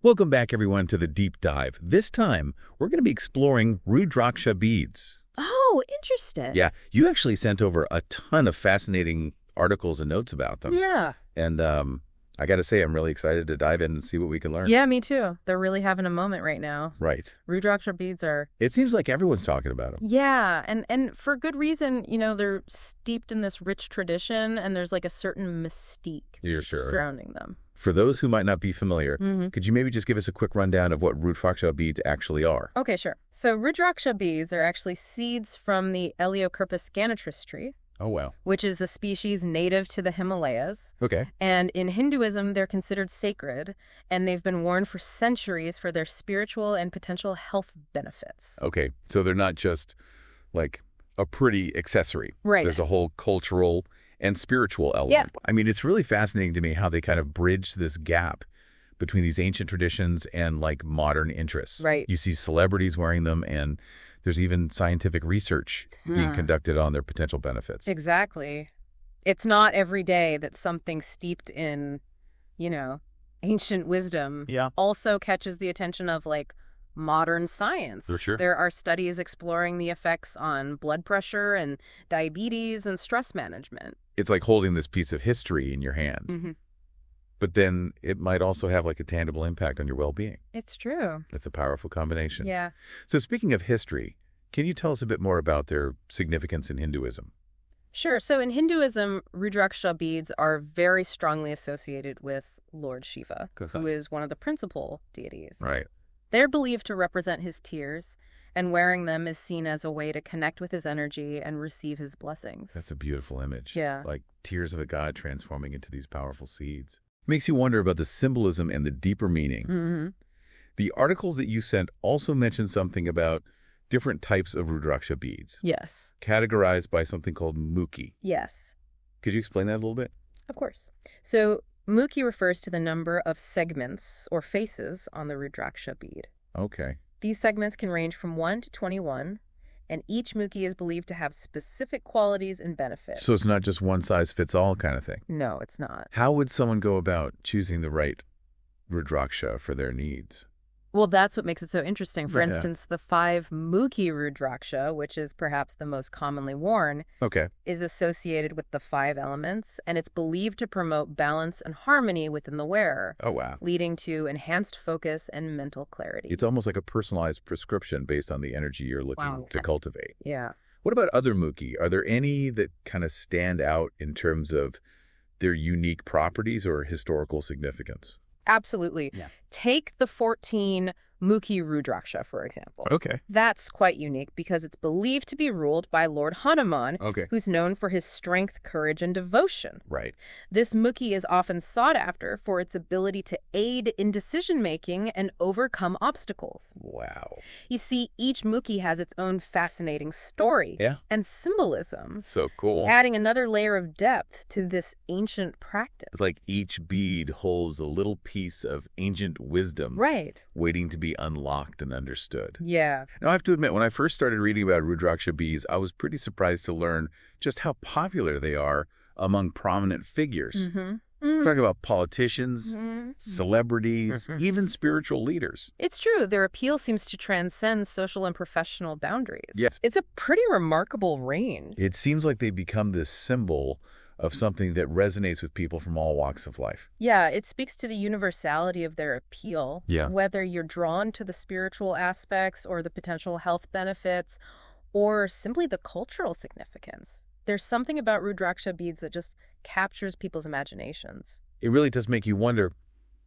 Welcome back, everyone, to the Deep Dive. This time, we're going to be exploring Rudraksha beads. Oh, interesting. Yeah, you actually sent over a ton of fascinating articles and notes about them. Yeah. And I got to say, I'm really excited to dive in and see what we can learn. Yeah, me too. They're really having a moment right now. Right. Rudraksha beads are... It seems like everyone's talking about them. Yeah, and for good reason. They're steeped in this rich tradition, and there's like a certain mystique surrounding them. For those who might not be familiar, could you maybe just give us a quick rundown of what Rudraksha beads actually are? Okay, sure. So Rudraksha beads are actually seeds from the Elaeocurpus ganitris tree. Oh, wow. Which is a species native to the Himalayas. Okay. And in Hinduism, they're considered sacred, and they've been worn for centuries for their spiritual and potential health benefits. Okay, so they're not just like a pretty accessory. Right. There's a whole cultural and spiritual element. Yeah. I mean, it's really fascinating to me how they kind of bridge this gap between these ancient traditions and like modern interests. Right. You see celebrities wearing them, and there's even scientific research being conducted on their potential benefits. Exactly. It's not every day that something steeped in, ancient wisdom also catches the attention of like modern science. For sure. There are studies exploring the effects on blood pressure and diabetes and stress management. It's like holding this piece of history in your hand. But then it might also have like a tangible impact on your well-being. It's true. That's a powerful combination. Yeah. So speaking of history, can you tell us a bit more about their significance in Hinduism? Sure. So in Hinduism, Rudraksha beads are very strongly associated with Lord Shiva, who is one of the principal deities. Right. They're believed to represent his tears, and wearing them is seen as a way to connect with his energy and receive his blessings. That's a beautiful image. Yeah. Like tears of a god transforming into these powerful seeds. Makes you wonder about the symbolism and the deeper meaning. The articles that you sent also mention something about different types of Rudraksha beads. Yes. Categorized by something called mukhi. Yes. Could you explain that a little bit? Of course. So mukhi refers to the number of segments or faces on the Rudraksha bead. Okay. These segments can range from 1 to 21, and each mukhi is believed to have specific qualities and benefits. So it's not just one size fits all kind of thing. No, it's not. How would someone go about choosing the right Rudraksha for their needs? Well, that's what makes it so interesting. For Yeah. instance, the 5 mukhi Rudraksha, which is perhaps the most commonly worn, is associated with the 5 elements, and it's believed to promote balance and harmony within the wearer. Oh, wow. Leading to enhanced focus and mental clarity. It's almost like a personalized prescription based on the energy you're looking to cultivate. Yeah. What about other mukhi? Are there any that kind of stand out in terms of their unique properties or historical significance? Absolutely. Yeah. Take the 14 mukhi Rudraksha, for example. Okay. That's quite unique because it's believed to be ruled by Lord Hanuman, who's known for his strength, courage, and devotion. Right. This mukhi is often sought after for its ability to aid in decision-making and overcome obstacles. Wow. You see, each mukhi has its own fascinating story and symbolism. So cool. Adding another layer of depth to this ancient practice. It's like each bead holds a little piece of ancient wisdom waiting to be unlocked and understood. Yeah. Now, I have to admit, when I first started reading about Rudraksha beads, I was pretty surprised to learn just how popular they are among prominent figures. We're talking about politicians, celebrities, even spiritual leaders. It's true. Their appeal seems to transcend social and professional boundaries. Yes. It's a pretty remarkable range. It seems like they become this symbol of something that resonates with people from all walks of life. Yeah, it speaks to the universality of their appeal. Yeah. Whether you're drawn to the spiritual aspects or the potential health benefits or simply the cultural significance. There's something about Rudraksha beads that just captures people's imaginations. It really does make you wonder,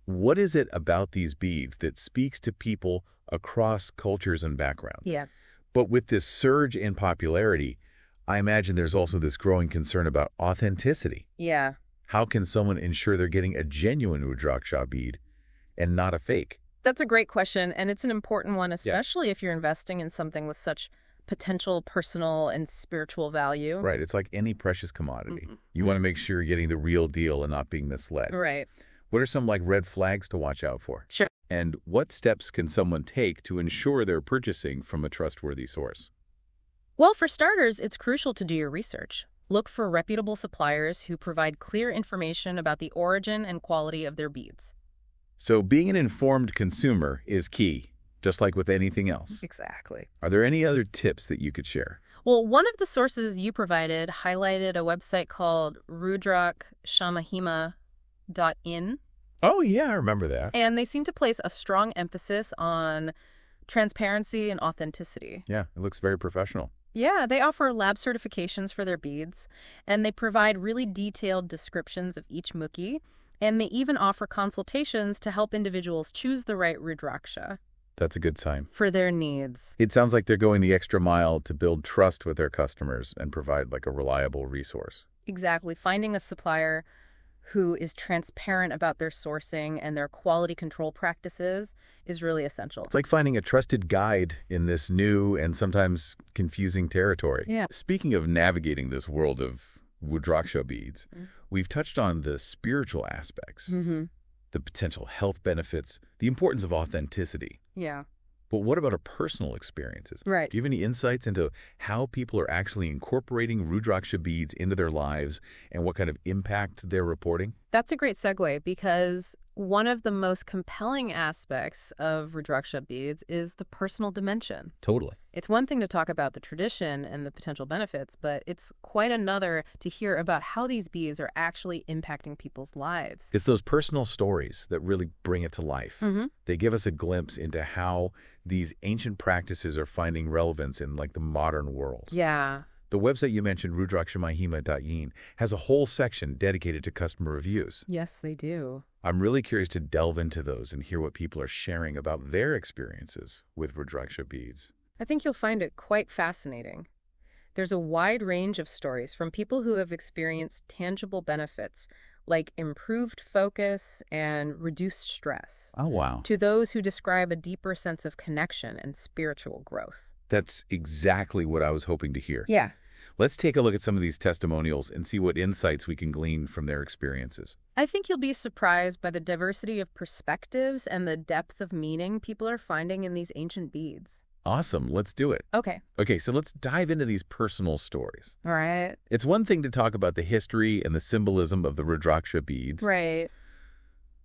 what is it about these beads that speaks to people across cultures and backgrounds? Yeah. But with this surge in popularity, I imagine there's also this growing concern about authenticity. Yeah. How can someone ensure they're getting a genuine Rudraksha bead and not a fake? That's a great question, and it's an important one, especially if you're investing in something with such potential personal and spiritual value. Right. It's like any precious commodity. You want to make sure you're getting the real deal and not being misled. Right. What are some red flags to watch out for? Sure. And what steps can someone take to ensure they're purchasing from a trustworthy source? Well, for starters, it's crucial to do your research. Look for reputable suppliers who provide clear information about the origin and quality of their beads. So being an informed consumer is key, just like with anything else. Exactly. Are there any other tips that you could share? Well, one of the sources you provided highlighted a website called Rudraksha Mahima.in. Oh, yeah, I remember that. And they seem to place a strong emphasis on transparency and authenticity. Yeah, it looks very professional. Yeah, they offer lab certifications for their beads, and they provide really detailed descriptions of each mukhi, and they even offer consultations to help individuals choose the right Rudraksha That's a good sign. for their needs. It sounds like they're going the extra mile to build trust with their customers and provide like a reliable resource. Exactly. Finding a supplier who is transparent about their sourcing and their quality control practices is really essential. It's like finding a trusted guide in this new and sometimes confusing territory. Yeah. Speaking of navigating this world of Rudraksha beads, we've touched on the spiritual aspects, the potential health benefits, the importance of authenticity. Yeah. But what about our personal experiences? Right. Do you have any insights into how people are actually incorporating Rudraksha beads into their lives and what kind of impact they're reporting? That's a great segue because one of the most compelling aspects of Rudraksha beads is the personal dimension. Totally. It's one thing to talk about the tradition and the potential benefits, but it's quite another to hear about how these beads are actually impacting people's lives. It's those personal stories that really bring it to life. They give us a glimpse into how these ancient practices are finding relevance in like the modern world. Yeah. The website you mentioned, rudrakshamahima.in, has a whole section dedicated to customer reviews. Yes, they do. I'm really curious to delve into those and hear what people are sharing about their experiences with Rudraksha beads. I think you'll find it quite fascinating. There's a wide range of stories from people who have experienced tangible benefits like improved focus and reduced stress, Oh, wow. to those who describe a deeper sense of connection and spiritual growth. That's exactly what I was hoping to hear. Yeah. Let's take a look at some of these testimonials and see what insights we can glean from their experiences. I think you'll be surprised by the diversity of perspectives and the depth of meaning people are finding in these ancient beads. Awesome. Let's do it. Okay. Okay, so let's dive into these personal stories. All right. It's one thing to talk about the history and the symbolism of the Rudraksha beads, Right.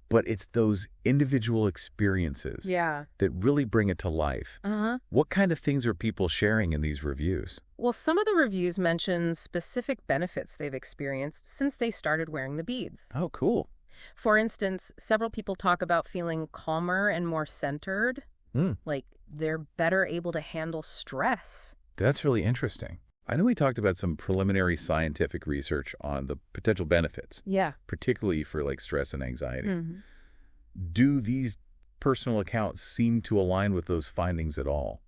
but it's those individual experiences Yeah. that really bring it to life. Uh-huh. What kind of things are people sharing in these reviews? Well, some of the reviews mention specific benefits they've experienced since they started wearing the beads. Oh, cool. For instance, several people talk about feeling calmer and more centered, like they're better able to handle stress. That's really interesting. I know we talked about some preliminary scientific research on the potential benefits, Yeah. particularly for like stress and anxiety. Do these personal accounts seem to align with those findings at all?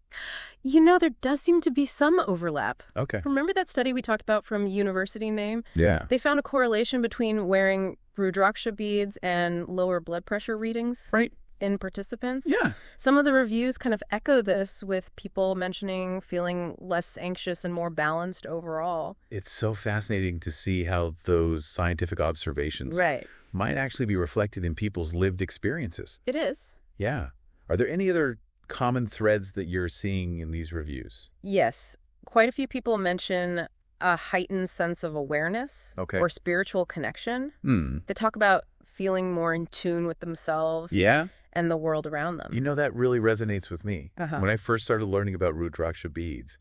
You know, there does seem to be some overlap. Okay. Remember that study we talked about from University Name? Yeah. They found a correlation between wearing Rudraksha beads and lower blood pressure readings Right. in participants. Yeah. Some of the reviews kind of echo this, with people mentioning feeling less anxious and more balanced overall. It's so fascinating to see how those scientific observations Right. might actually be reflected in people's lived experiences. It is. Yeah. Are there any other common threads that you're seeing in these reviews? Yes. Quite a few people mention a heightened sense of awareness or spiritual connection. They talk about feeling more in tune with themselves and the world around them. You know, that really resonates with me. When I first started learning about Rudraksha beads,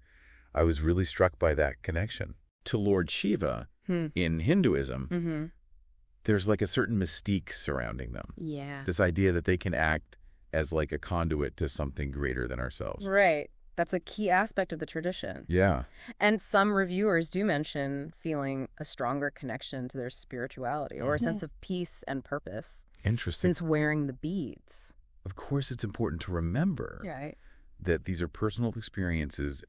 I was really struck by that connection. To Lord Shiva, in Hinduism, there's like a certain mystique surrounding them. Yeah. This idea that they can act as like a conduit to something greater than ourselves. Right. That's a key aspect of the tradition. Yeah. And some reviewers do mention feeling a stronger connection to their spirituality or a sense of peace and purpose. Interesting. Since wearing the beads. Of course, it's important to remember that these are personal experiences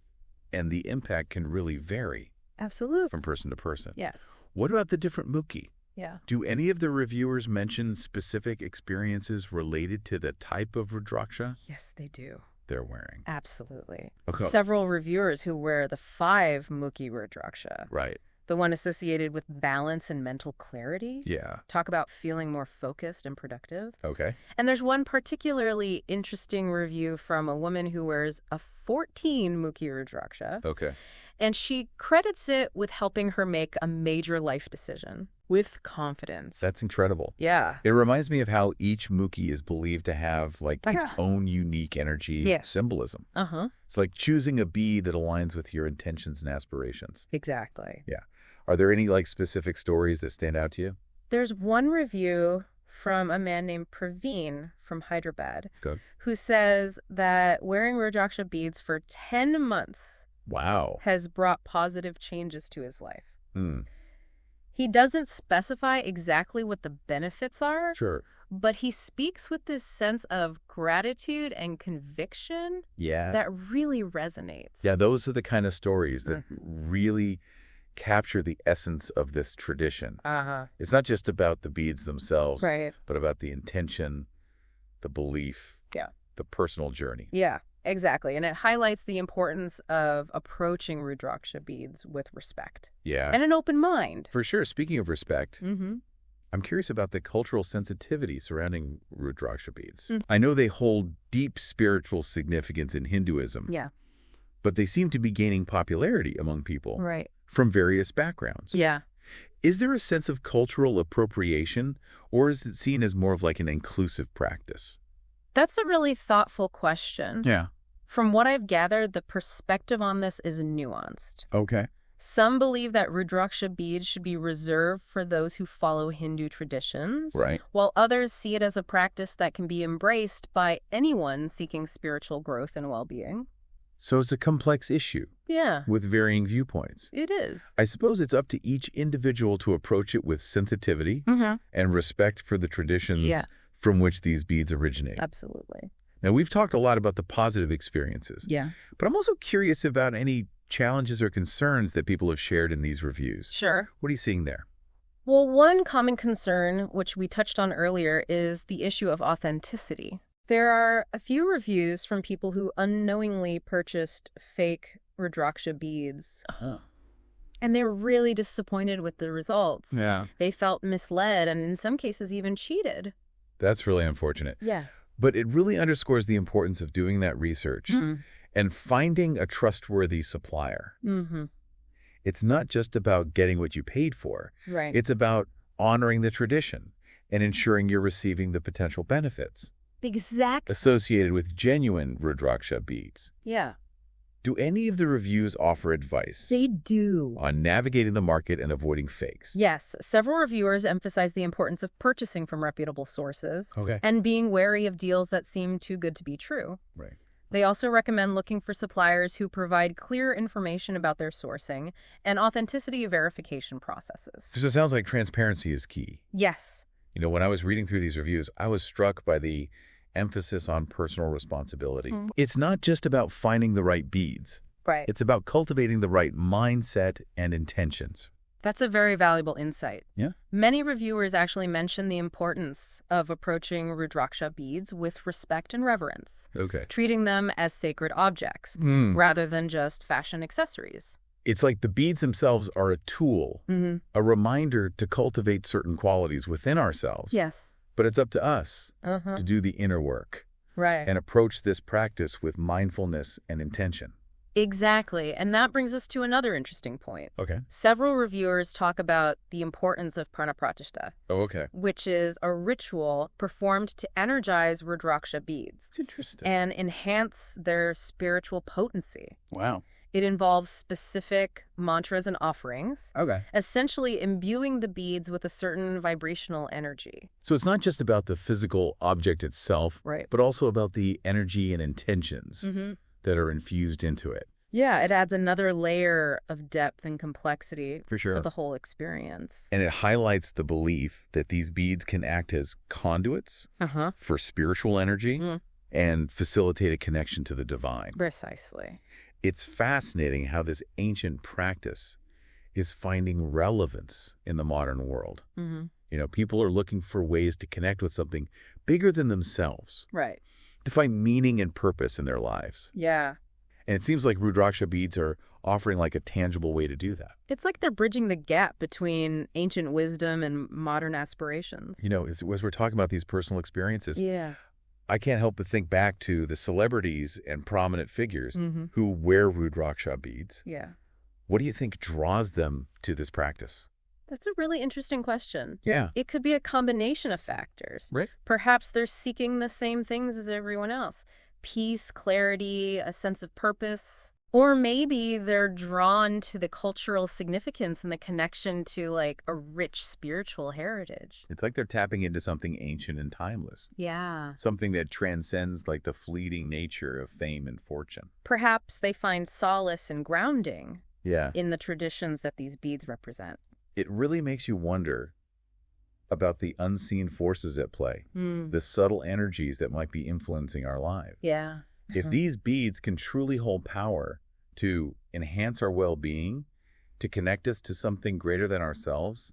and the impact can really vary. Absolutely. From person to person. Yes. What about the different mukhi? Yeah. Do any of the reviewers mention specific experiences related to the type of Rudraksha Yes, they do. they're wearing? Absolutely. Okay. Several reviewers who wear the 5 mukhi Rudraksha, Right. the one associated with balance and mental clarity, Yeah. talk about feeling more focused and productive. Okay. And there's one particularly interesting review from a woman who wears a 14 mukhi Rudraksha. Okay. And she credits it with helping her make a major life decision with confidence. That's incredible. Yeah. It reminds me of how each mukhi is believed to have like its own unique energy symbolism. It's like choosing a bead that aligns with your intentions and aspirations. Exactly. Yeah. Are there any like specific stories that stand out to you? There's one review from a man named Praveen from Hyderabad who says that wearing Rudraksha beads for 10 months has brought positive changes to his life. He doesn't specify exactly what the benefits are, but he speaks with this sense of gratitude and conviction that really resonates. Yeah, those are the kind of stories that really capture the essence of this tradition. It's not just about the beads themselves, but about the intention, the belief, the personal journey. Yeah, exactly. And it highlights the importance of approaching Rudraksha beads with respect. Yeah. And an open mind. For sure. Speaking of respect, I'm curious about the cultural sensitivity surrounding Rudraksha beads. I know they hold deep spiritual significance in Hinduism. Yeah. But they seem to be gaining popularity among people. Right. From various backgrounds. Yeah. Is there a sense of cultural appropriation, or is it seen as more of like an inclusive practice? That's a really thoughtful question. Yeah. From what I've gathered, the perspective on this is nuanced. Okay. Some believe that Rudraksha beads should be reserved for those who follow Hindu traditions, while others see it as a practice that can be embraced by anyone seeking spiritual growth and well-being. So it's a complex issue. Yeah. With varying viewpoints. It is. I suppose it's up to each individual to approach it with sensitivity and respect for the traditions from which these beads originate. Absolutely. Now, we've talked a lot about the positive experiences. Yeah. But I'm also curious about any challenges or concerns that people have shared in these reviews. Sure. What are you seeing there? Well, one common concern, which we touched on earlier, is the issue of authenticity. There are a few reviews from people who unknowingly purchased fake Rudraksha beads. And they were really disappointed with the results. Yeah. They felt misled and in some cases even cheated. That's really unfortunate. Yeah. But it really underscores the importance of doing that research and finding a trustworthy supplier. It's not just about getting what you paid for. Right. It's about honoring the tradition and ensuring you're receiving the potential benefits. Exactly. Associated with genuine Rudraksha beads. Yeah. Do any of the reviews offer advice? They do. On navigating the market and avoiding fakes? Yes. Several reviewers emphasize the importance of purchasing from reputable sources and being wary of deals that seem too good to be true. Right. They also recommend looking for suppliers who provide clear information about their sourcing and authenticity verification processes. Because it sounds like transparency is key. Yes. You know, when I was reading through these reviews, I was struck by the emphasis on personal responsibility. It's not just about finding the right beads. Right. It's about cultivating the right mindset and intentions. That's a very valuable insight. Yeah. Many reviewers actually mention the importance of approaching Rudraksha beads with respect and reverence. Okay. Treating them as sacred objects rather than just fashion accessories. It's like the beads themselves are a tool, a reminder to cultivate certain qualities within ourselves. Yes. But it's up to us to do the inner work. Right. And approach this practice with mindfulness and intention. Exactly. And that brings us to another interesting point. Okay. Several reviewers talk about the importance of prana-pratishtha, which is a ritual performed to energize Rudraksha beads. It's interesting. And enhance their spiritual potency. Wow. It involves specific mantras and offerings, essentially imbuing the beads with a certain vibrational energy. So it's not just about the physical object itself, but also about the energy and intentions that are infused into it. Yeah, it adds another layer of depth and complexity for the whole experience. And it highlights the belief that these beads can act as conduits for spiritual energy and facilitate a connection to the divine. Precisely. It's fascinating how this ancient practice is finding relevance in the modern world. You know, people are looking for ways to connect with something bigger than themselves. Right. To find meaning and purpose in their lives. Yeah. And it seems like Rudraksha beads are offering like a tangible way to do that. It's like they're bridging the gap between ancient wisdom and modern aspirations. You know, as we're talking about these personal experiences, I can't help but think back to the celebrities and prominent figures who wear Rudraksha beads. Yeah. What do you think draws them to this practice? That's a really interesting question. Yeah. It could be a combination of factors. Right. Perhaps they're seeking the same things as everyone else. Peace, clarity, a sense of purpose. Or maybe they're drawn to the cultural significance and the connection to like a rich spiritual heritage. It's like they're tapping into something ancient and timeless. Yeah. Something that transcends like the fleeting nature of fame and fortune. Perhaps they find solace and grounding Yeah. in the traditions that these beads represent. It really makes you wonder about the unseen forces at play, the subtle energies that might be influencing our lives. Yeah. If these beads can truly hold power to enhance our well-being, to connect us to something greater than ourselves,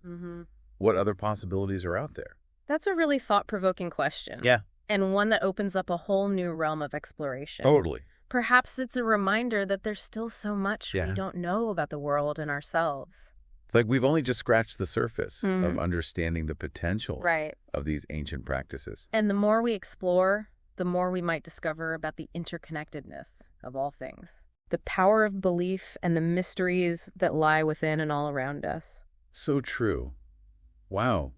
what other possibilities are out there? That's a really thought-provoking question. Yeah. And one that opens up a whole new realm of exploration. Totally. Perhaps it's a reminder that there's still so much we don't know about the world and ourselves. It's like we've only just scratched the surface of understanding the potential of these ancient practices. And the more we explore, the more we might discover about the interconnectedness of all things. The power of belief and the mysteries that lie within and all around us. So true. Wow.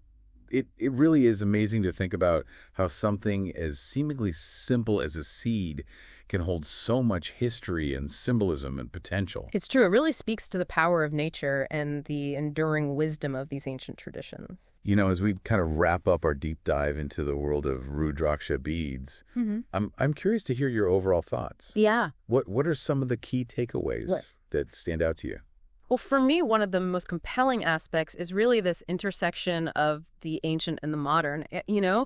It really is amazing to think about how something as seemingly simple as a seed can hold so much history and symbolism and potential. It's true. It really speaks to the power of nature and the enduring wisdom of these ancient traditions. You know, as we kind of wrap up our deep dive into the world of Rudraksha beads, I'm curious to hear your overall thoughts. Yeah. What are some of the key takeaways that stand out to you? Well, for me, one of the most compelling aspects is really this intersection of the ancient and the modern. You know,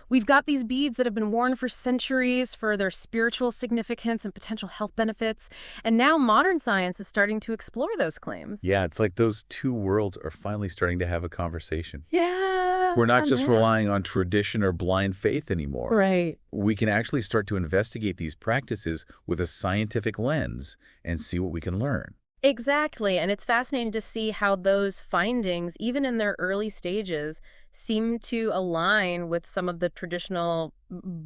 we've got these beads that have been worn for centuries for their spiritual significance and potential health benefits. And now modern science is starting to explore those claims. Yeah, it's like those two worlds are finally starting to have a conversation. Yeah. We're not just relying on tradition or blind faith anymore. Right. We can actually start to investigate these practices with a scientific lens and see what we can learn. Exactly. And it's fascinating to see how those findings, even in their early stages, seem to align with some of the traditional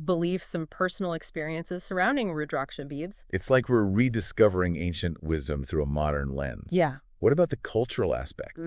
beliefs and personal experiences surrounding Rudraksha beads. It's like we're rediscovering ancient wisdom through a modern lens. Yeah. What about the cultural aspect?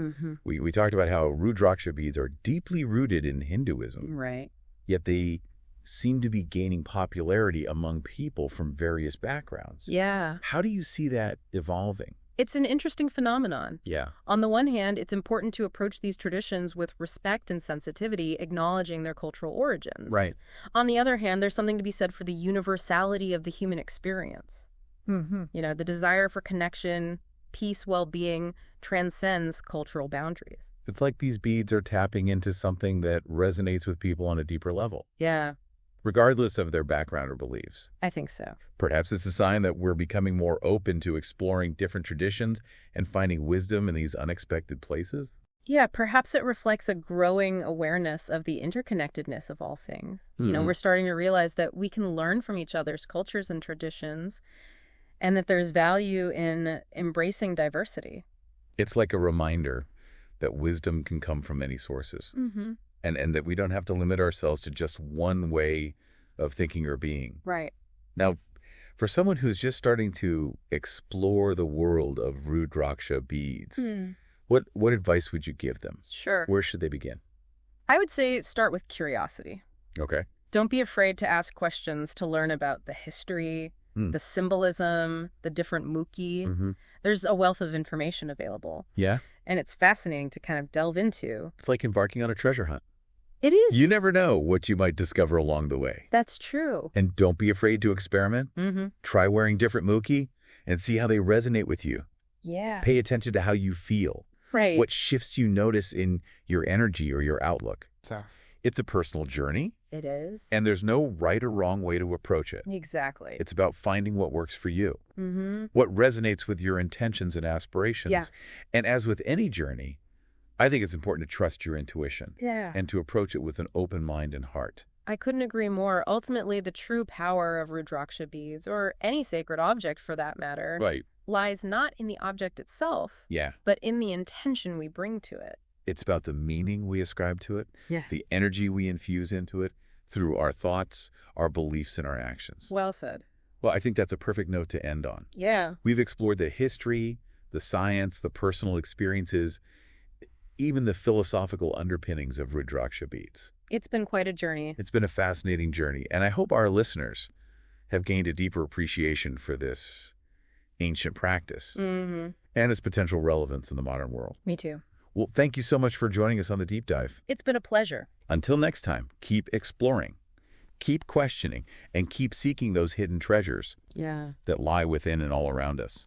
We talked about how Rudraksha beads are deeply rooted in Hinduism. Right. Yet they seem to be gaining popularity among people from various backgrounds. Yeah. How do you see that evolving? It's an interesting phenomenon. Yeah. On the one hand, it's important to approach these traditions with respect and sensitivity, acknowledging their cultural origins. Right. On the other hand, there's something to be said for the universality of the human experience. You know, the desire for connection, peace, well-being transcends cultural boundaries. It's like these beads are tapping into something that resonates with people on a deeper level, Yeah, regardless of their background or beliefs. I think so. Perhaps it's a sign that we're becoming more open to exploring different traditions and finding wisdom in these unexpected places. Yeah, perhaps it reflects a growing awareness of the interconnectedness of all things. You know, we're starting to realize that we can learn from each other's cultures and traditions, and that there's value in embracing diversity. It's like a reminder that wisdom can come from many sources, and that we don't have to limit ourselves to just one way of thinking or being. Right. Now, for someone who's just starting to explore the world of Rudraksha beads, what advice would you give them? Sure. Where should they begin? I would say start with curiosity. Okay. Don't be afraid to ask questions to learn about the history, the symbolism, the different mukhi. There's a wealth of information available. Yeah. And it's fascinating to kind of delve into. It's like embarking on a treasure hunt. It is. You never know what you might discover along the way. That's true. And don't be afraid to experiment. Try wearing different mukhi and see how they resonate with you. Yeah. Pay attention to how you feel. Right. What shifts you notice in your energy or your outlook. It's a personal journey. It is. And there's no right or wrong way to approach it. Exactly. It's about finding what works for you. What resonates with your intentions and aspirations. Yeah. And as with any journey, I think it's important to trust your intuition. Yeah. And to approach it with an open mind and heart. I couldn't agree more. Ultimately, the true power of Rudraksha beads, or any sacred object for that matter, lies not in the object itself, but in the intention we bring to it. It's about the meaning we ascribe to it, Yeah. the energy we infuse into it through our thoughts, our beliefs, and our actions. Well said. Well, I think that's a perfect note to end on. Yeah. We've explored the history, the science, the personal experiences, even the philosophical underpinnings of Rudraksha beads. It's been quite a journey. It's been a fascinating journey, and I hope our listeners have gained a deeper appreciation for this ancient practice and its potential relevance in the modern world. Me too. Well, thank you so much for joining us on the Deep Dive. It's been a pleasure. Until next time, keep exploring, keep questioning, and keep seeking those hidden treasures that lie within and all around us.